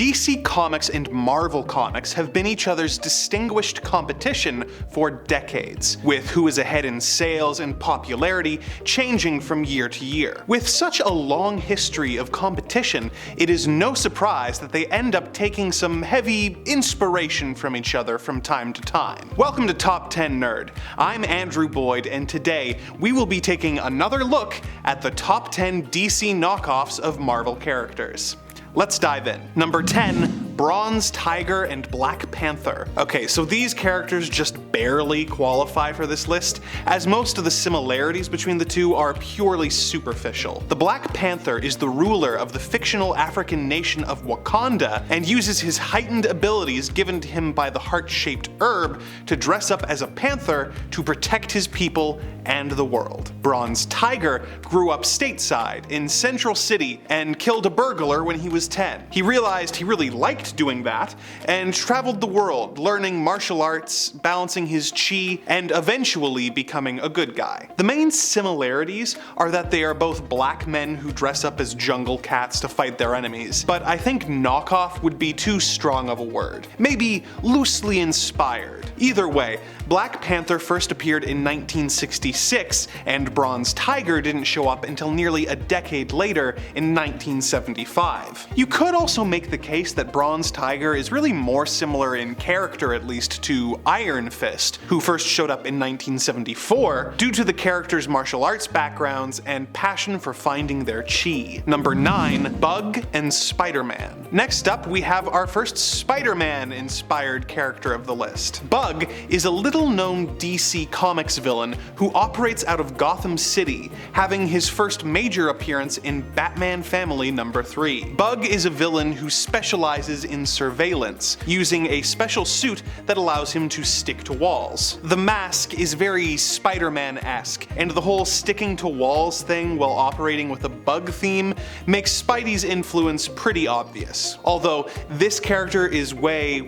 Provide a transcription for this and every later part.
DC Comics and Marvel Comics have been each other's distinguished competition for decades, with who is ahead in sales and popularity changing from year to year. With such a long history of competition, it is no surprise that they end up taking some heavy inspiration from each other from time to time. Welcome to Top 10 Nerd. I'm Andrew Boyd, and today we will be taking another look at the top 10 DC knockoffs of Marvel characters. Let's dive in. Number 10, Bronze Tiger and Black Panther. Okay, so these characters just barely qualify for this list, as most of the similarities between the two are purely superficial. The Black Panther is the ruler of the fictional African nation of Wakanda and uses his heightened abilities given to him by the heart-shaped herb to dress up as a panther to protect his people and the world. Bronze Tiger grew up stateside in Central City and killed a burglar when he was 10. He realized he really liked doing that and traveled the world, learning martial arts, balancing his chi, and eventually becoming a good guy. The main similarities are that they are both black men who dress up as jungle cats to fight their enemies, but I think knockoff would be too strong of a word. Maybe loosely inspired. Either way, Black Panther first appeared in 1966, and Bronze Tiger didn't show up until nearly a decade later in 1975. You could also make the case that Bronze Tiger is really more similar in character, at least, to Iron Fist, who first showed up in 1974 due to the character's martial arts backgrounds and passion for finding their chi. Number 9, Bugg and Spider-Man. Next up, we have our first Spider-Man inspired character of the list. Bugg is a little-known DC Comics villain who operates out of Gotham City, having his first major appearance in Batman Family number 3. Bugg is a villain who specializes in surveillance, using a special suit that allows him to stick to walls. The mask is very Spider-Man-esque, and the whole sticking to walls thing while operating with a bug theme makes Spidey's influence pretty obvious. Although this character is way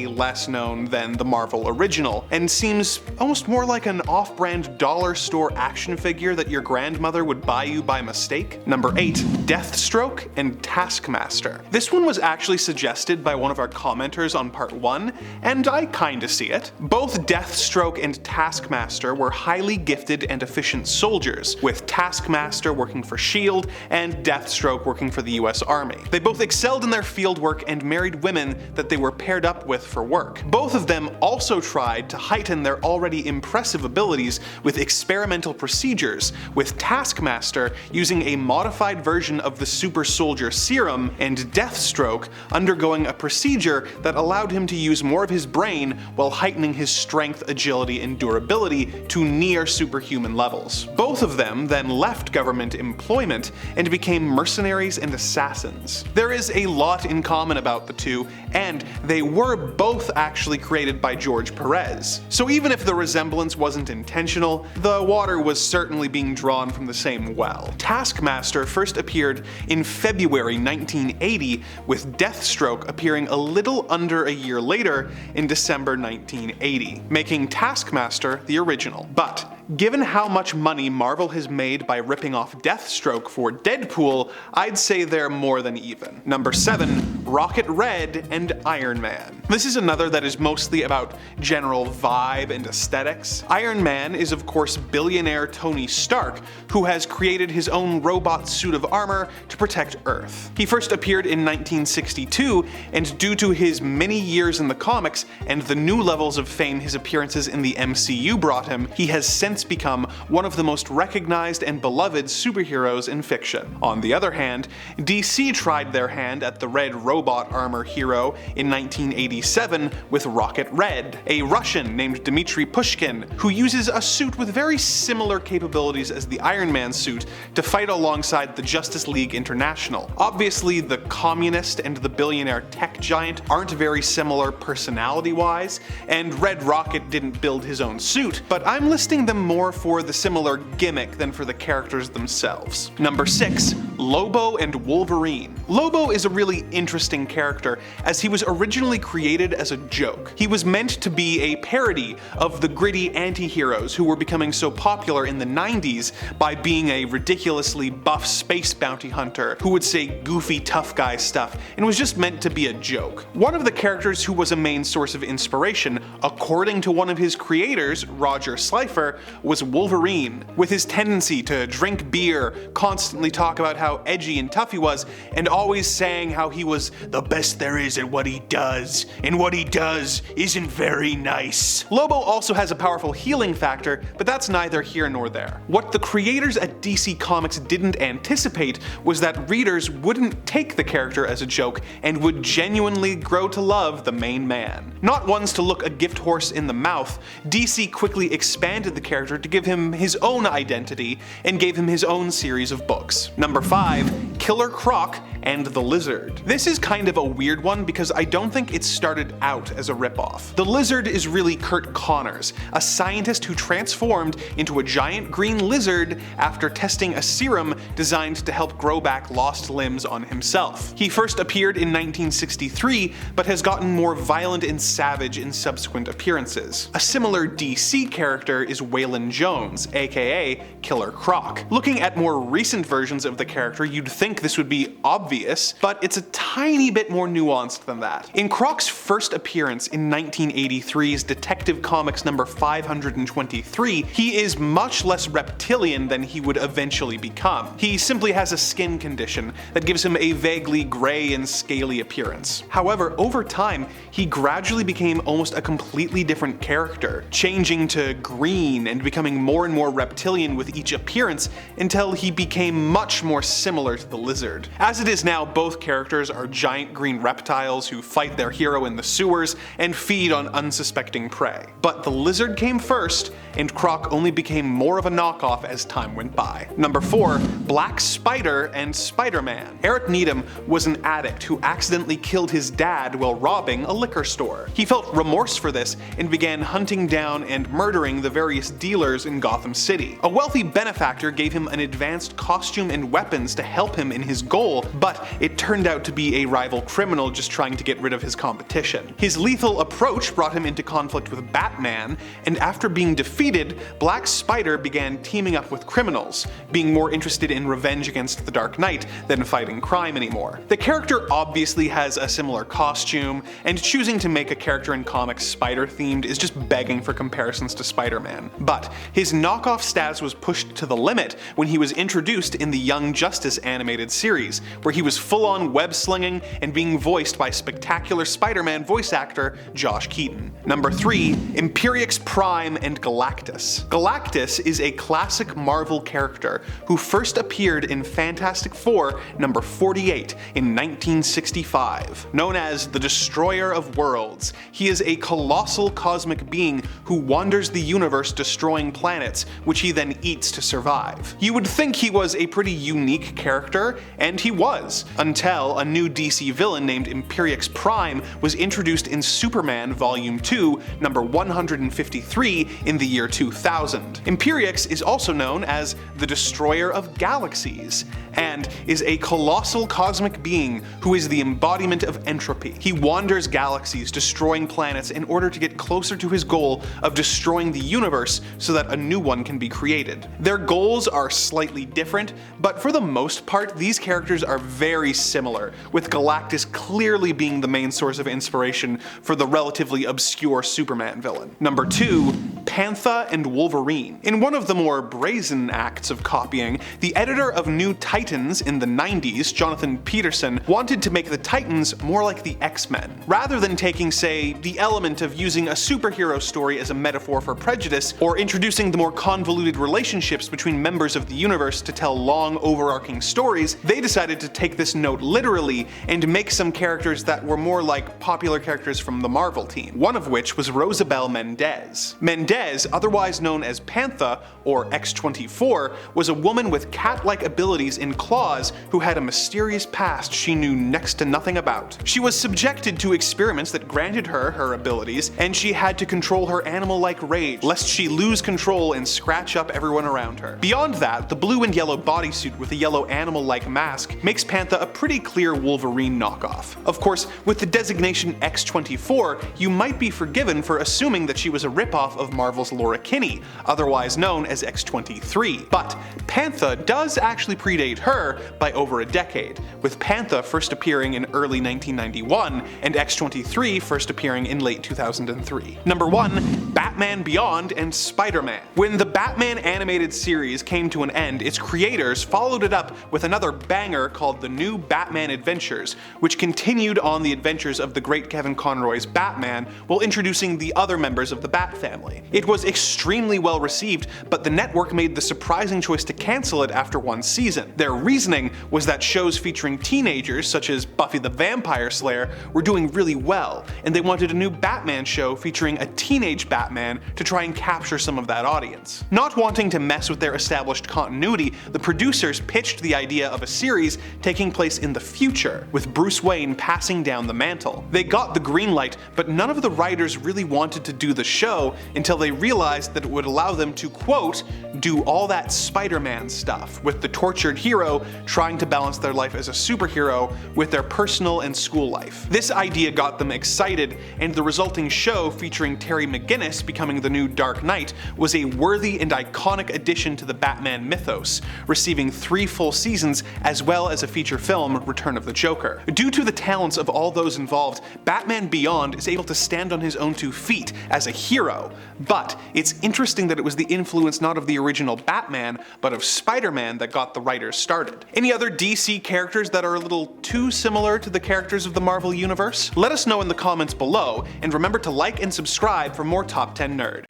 less known than the Marvel original, and seems almost more like an off-brand dollar store action figure that your grandmother would buy you by mistake. Number 8, Deathstroke and Taskmaster. This one was actually suggested by one of our commenters on part 1, and I kinda see it. Both Deathstroke and Taskmaster were highly gifted and efficient soldiers, with Taskmaster working for S.H.I.E.L.D. and Deathstroke working for the US Army. They both excelled in their fieldwork and married women that they were paired up with for work. Both of them also tried to heighten their already impressive abilities with experimental procedures, with Taskmaster using a modified version of the super soldier serum, and Deathstroke undergoing a procedure that allowed him to use more of his brain while heightening his strength, agility, and durability to near superhuman levels. Both of them then left government employment and became mercenaries and assassins. There is a lot in common about the two, and they were both actually created by George Perez. So even if the resemblance wasn't intentional, the water was certainly being drawn from the same well. Taskmaster first appeared in February 1980, with Deathstroke appearing a little under a year later in December 1980, making Taskmaster the original. But given how much money Marvel has made by ripping off Deathstroke for Deadpool, I'd say they're more than even. Number 7, Rocket Red and Iron Man. This is another that is mostly about general vibe and aesthetics. Iron Man is of course billionaire Tony Stark, who has created his own robot suit of armor to protect Earth. He first appeared in 1962, and due to his many years in the comics and the new levels of fame his appearances in the MCU brought him, he has since become one of the most recognized and beloved superheroes in fiction. On the other hand, DC tried their hand at the red robot armor hero in 1987 with Rocket Red, a Russian named Dmitry Pushkin, who uses a suit with very similar capabilities as the Iron Man suit to fight alongside the Justice League International. Obviously, the communist and the billionaire tech giant aren't very similar personality-wise, and Red Rocket didn't build his own suit, but I'm listing them more for the similar gimmick than for the characters themselves. Number 6, Lobo and Wolverine. Lobo is a really interesting character, as he was originally created as a joke. He was meant to be a parody of the gritty anti-heroes who were becoming so popular in the 90s by being a ridiculously buff space bounty hunter who would say goofy tough guy stuff, and was just meant to be a joke. One of the characters who was a main source of inspiration, according to one of his creators, Roger Slifer, was Wolverine, with his tendency to drink beer, constantly talk about how edgy and tough he was, and always saying how he was the best there is at what he does, and what he does isn't very nice. Lobo also has a powerful healing factor, but that's neither here nor there. What the creators at DC Comics didn't anticipate was that readers wouldn't take the character as a joke and would genuinely grow to love the main man. Not ones to look a gift horse in the mouth, DC quickly expanded the character to give him his own identity and gave him his own series of books. Number 5, Killer Croc and the Lizard. This is kind of a weird one because I don't think it started out as a ripoff. The Lizard is really Curt Connors, a scientist who transformed into a giant green lizard after testing a serum designed to help grow back lost limbs on himself. He first appeared in 1963, but has gotten more violent and savage in subsequent appearances. A similar DC character is Waylon Jones, aka Killer Croc. Looking at more recent versions of the character, you'd think this would be obvious, but it's a tiny bit more nuanced than that. In Croc's first appearance in 1983's Detective Comics number 523, he is much less reptilian than he would eventually become. He simply has a skin condition that gives him a vaguely gray and scaly appearance. However, over time, he gradually became almost a completely different character, changing to green and becoming more and more reptilian with each appearance until he became much more similar to the Lizard. As it is now, both characters are giant green reptiles who fight their hero in the sewers and feed on unsuspecting prey. But the Lizard came first, and Croc only became more of a knockoff as time went by. Number 4, Black Spider and Spider-Man. Eric Needham was an addict who accidentally killed his dad while robbing a liquor store. He felt remorse for this and began hunting down and murdering the various dealers in Gotham City. A wealthy benefactor gave him an advanced costume and weapons to help him in his goal, but it turned out to be a rival criminal just trying to get rid of his competition. His lethal approach brought him into conflict with Batman, and after being defeated, Black Spider began teaming up with criminals, being more interested in revenge against the Dark Knight than fighting crime anymore. The character obviously has a similar costume, and choosing to make a character in comics spider-themed is just begging for comparisons to Spider-Man. But his knockoff status was pushed to the limit when he was introduced in the Young Justice animated series, where he was full-on web-slinging and being voiced by spectacular Spider-Man voice actor Josh Keaton. Number 3, Imperiex Prime and Galactus. Galactus is a classic Marvel character who first appeared in Fantastic Four number 48 in 1965. Known as the Destroyer of Worlds, he is a colossal cosmic being who wanders the universe destroying planets, which he then eats to survive. You would think he was a pretty unique character, and he was, until a new DC villain named Imperiex Prime was introduced in Superman Volume 2, number 153 in the year 2000. Imperiex is also known as the Destroyer of Galaxies, and is a colossal cosmic being who is the embodiment of entropy. He wanders galaxies, destroying planets in order to get closer to his goal of destroying the universe so that a new one can be created. Their goals are slightly different, but for the most part, these characters are very similar, with Galactus clearly being the main source of inspiration for the relatively obscure Superman villain. Number 2, Pantha and Wolverine. In one of the more brazen acts of copying, the editor of New Titans in the 90s, Jonathan Peterson, wanted to make the Titans more like the X-Men. Rather than taking, say, the element of using a superhero story as a metaphor for prejudice, or introducing the more convoluted relationships between members of the universe to tell long overarching stories, they decided to take this note literally and make some characters that were more like popular characters from the Marvel team, one of which was Rosabelle Mendez. Mendez, otherwise known as Pantha, or X-24, was a woman with cat-like abilities in claws who had a mysterious past she knew next to nothing about. She was subjected to experiments that granted her her abilities, and she had to control her animal-like rage, lest she lose control and scratch up everyone around her. Beyond that, the blue and yellow bodysuit with a yellow animal-like mask makes Panther a pretty clear Wolverine knockoff. Of course, with the designation X-24, you might be forgiven for assuming that she was a ripoff of Marvel's Laura Kinney, otherwise known as X-23. But Panther does actually predate her by over a decade, with Panther first appearing in early 1991 and X-23 first appearing in late 2003. Number 1. Batman Beyond and Spider-Man. When the Batman animated series came to an end, its creators followed it up with another banger called The New Batman Adventures, which continued on the adventures of the great Kevin Conroy's Batman while introducing the other members of the Bat family. It was extremely well received, but the network made the surprising choice to cancel it after one season. Their reasoning was that shows featuring teenagers, such as Buffy the Vampire Slayer, were doing really well, and they wanted a new Batman show featuring a teenage Batman to try and capture some of that audience. Not wanting to mess with their established continuity, the producers pitched the idea of a series taking place in the future, with Bruce Wayne passing down the mantle. They got the green light, but none of the writers really wanted to do the show until they realized that it would allow them to, quote, do all that Spider-Man stuff, with the tortured hero trying to balance their life as a superhero with their personal and school life. This idea got them excited, and the resulting show featuring Terry McGinnis becoming the new Dark Knight was a worthy and iconic addition to the Batman mythos, receiving 3 full seasons as well as a feature film, Return of the Joker. Due to the talents of all those involved, Batman Beyond is able to stand on his own 2 feet as a hero, but it's interesting that it was the influence not of the original Batman, but of Spider-Man that got the writers started. Any other DC characters that are a little too similar to the characters of the Marvel Universe? Let us know in the comments below, and remember to like and subscribe for more Top 10 Nerd.